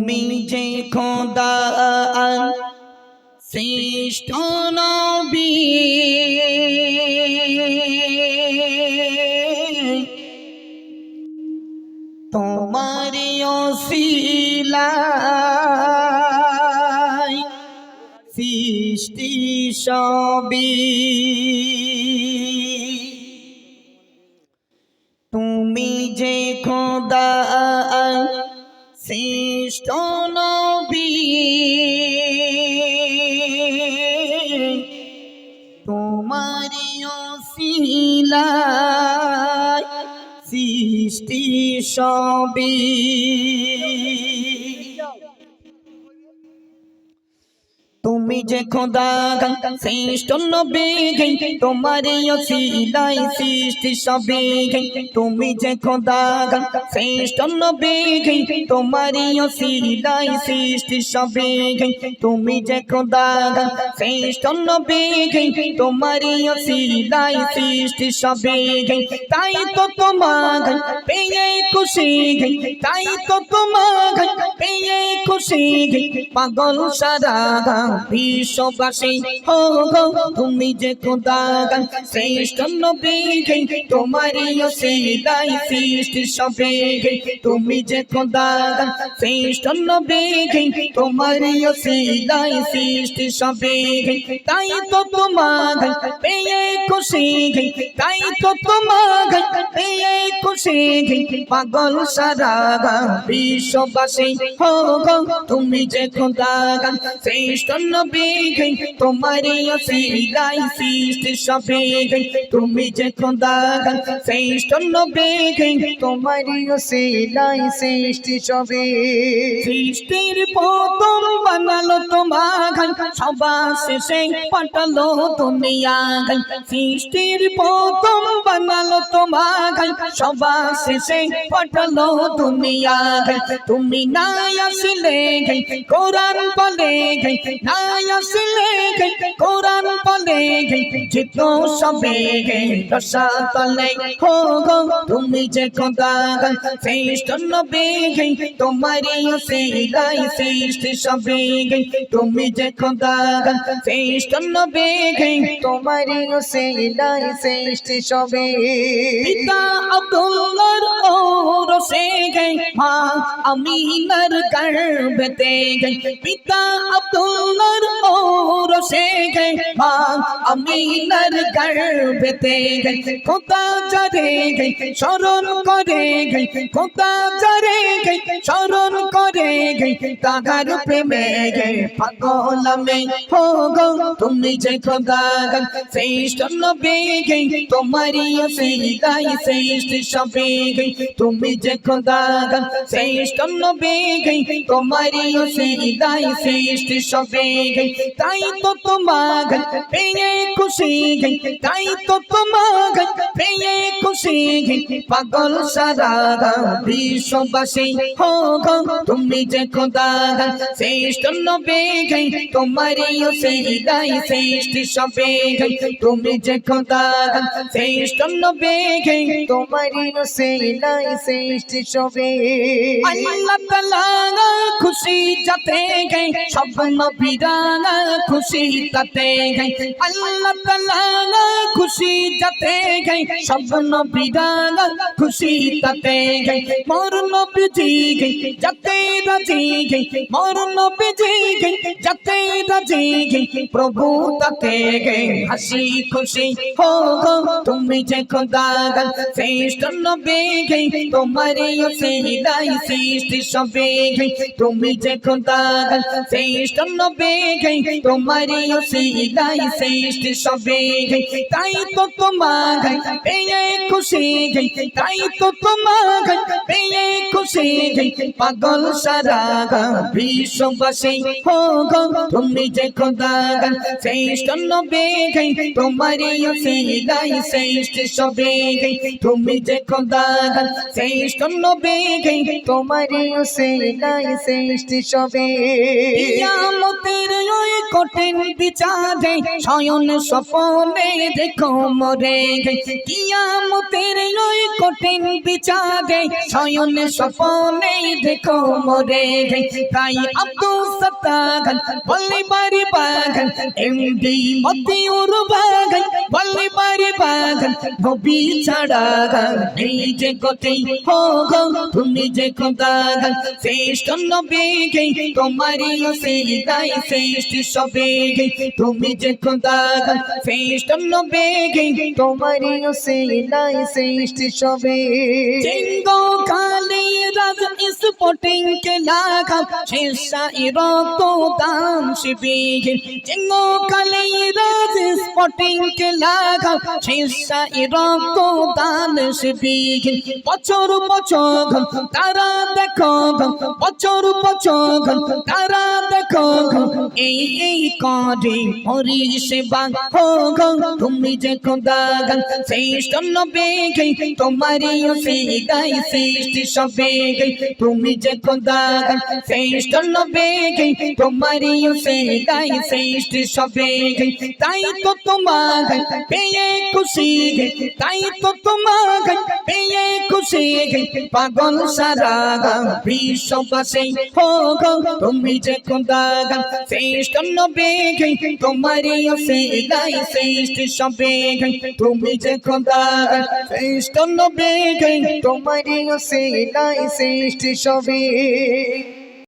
তুমি যে খোদা শ্রেষ্ঠ নবী তোমার ওসিলায় সৃষ্টি সবই তুমি যে খোদা শ্রেষ্ঠ নবী তোমার ওসিলায় সৃষ্টি সবই তুমি যে খোদা শ্রেষ্ঠ নবী তোমার ওসিলায় সৃষ্টি সবই তুমি যে খোদা শ্রেষ্ঠ নবী তোমার ওসিলায় সৃষ্টি সবই তুমি যে খোদা শ্রেষ্ঠ নবী তোমার ওসিলায় সৃষ্টি সবই তাই তো তোমার পেয়ে খুশি তাই তো তোমার পেয়ে খুশি পাগল সারা বিশ্ববাসী হো গো তুমি যে খোদা শ্রেষ্ঠ নবী তোমার ওসিলায় সৃষ্টি সবই তুমি যে খোদা শ্রেষ্ঠ নবী তোমার ওসিলায় সৃষ্টি সবই তাই তো তোমার পেয়ে খুশি তাই তো তোমার পেয়ে খুশি পাগল সারা বিশ্ববাসী হো গো তুমি যে খোদা শ্রেষ্ঠ নবী তোমার ওসিলায় সৃষ্টি সবই তুমি যে খোদা শ্রেষ্ঠ নবী তোমার ওসিলায় সৃষ্টি সবই সৃষ্টির প্রথম বানালো তোমার সবার শেষে পাঠালো দুনিয়া সৃষ্টির প্রথম বানালো তোমার সবার শেষে পাঠালো দুনিয়া তুমি না আসলে কোরআন বলে না আসলে কোরআন বলে যেত সবে রসাতলে হো গো তুমি যে খোদা শ্রেষ্ঠ নবী তোমার ওসিলায় সৃষ্টি সবই তুমি যে খোদা শ্রেষ্ঠ নবী তোমার ওসিলায় সৃষ্টি সবই পিতা আব্দুল্লাহর ওরসে মা আমিনার গর্ভতে পিতা আব্দুল্লাহর ওরসে মা আমিনার গর্ভতে খোদা যারে শরণ করে খোদা যারে শরণ করে তাহার প্রেমে পাগল আমি হো গো তুমি যে খোদা শ্রেষ্ঠ নবী তোমার ওসিলায় সৃষ্টি সবই তুমি যে খোদা শ্রেষ্ঠ নবী তোমার ওসিলায় সৃষ্টি সবই তাই তো তোমার পেয়ে খুশি তাই তো তোমার পেয়ে খুশি পাগল সারা বিশ্ববাসী হো গো তুমি যে খোদা শ্রেষ্ঠ নবী তোমার ওসিলায় সৃষ্টি সবই তুমি যে খোদা শ্রেষ্ঠ নবী তোমার ওসিলায় সৃষ্টি সবই আল্লাহ তাআলা খুশি যাতে সব নবীরা খুশি তাতে আল্লাহ তাআলা খুশি যাতে সব নবীরা খুশি তাতে মোর নবীজি যাতে রাজি মোর নবীজি যাতে রাজি প্রভু তাতে হাসি খুশি হো গো তুমি যে খোদা শ্রেষ্ঠ নবী তোমার ওসিলায় সৃষ্টি সবই তুমি যে খোদা শ্রেষ্ঠ নবী তোমার ওসিলায় সৃষ্টি সবই তাই তো তোমার পেয়ে খুশি তাই তো তোমার পেয়ে খুশি পাগল সারা বিশ্ববাসী হো গো তুমি যে খোদা শ্রেষ্ঠ নবী তোমার ওসিলায় সৃষ্টি সবই তুমি যে খোদা শ্রেষ্ঠ নবী তোমার ওসিলায় সৃষ্টি সবে কিয়ামতের ওই কঠিন বিচারে শয়ন স্বপনে দেখো মরে কিয়ামতের ওই কঠিন বিচারে শয়ন স্বপনে দেখো মরে তাই আব্দুল সাত্তার বলে বাড়ি বাগান এমডি মতিউর বাগান বলে বাড়ি বাগান নবী ছাড়া এই যে গতি হো গো তুমি যে খোদা শ্রেষ্ঠ নবী তোমারই ওসিলায় সৃষ্টি সবে তুমি যে খোদা শ্রেষ্ঠ নবী তোমারই ওসিলায় সৃষ্টি সবে চিঙ্গো কালে রাজ স্পোর্টিং के लाखा शीशा इरातो दाम शिबीर चिंगो काले राज स्पोर्टिंग के लाखा शीशा इरातो दान शिबीर बचर बचर तारा देखो बचर बचर तारा देखो এই করে পরিষেবা হো গো তুমি যে খোদা শ্রেষ্ঠ নবী তোমারই ওসিলায় সৃষ্টি সবে তুমি যে খোদা শ্রেষ্ঠ নবী তোমারই ওসিলায় সৃষ্টি সবে তাই তো তোমার পেয়ে খুশি তাই তো তোমার পেয়ে খুশি পাগল সারা বিশ্ববাসী হো গো তুমি যে খোদা শ্রেষ্ঠ নবী তোমারই ওসিলায় সৃষ্টি সবে তুমি যে খোদা শ্রেষ্ঠ নবী তোমারই ওসিলায় সৃষ্টি সবে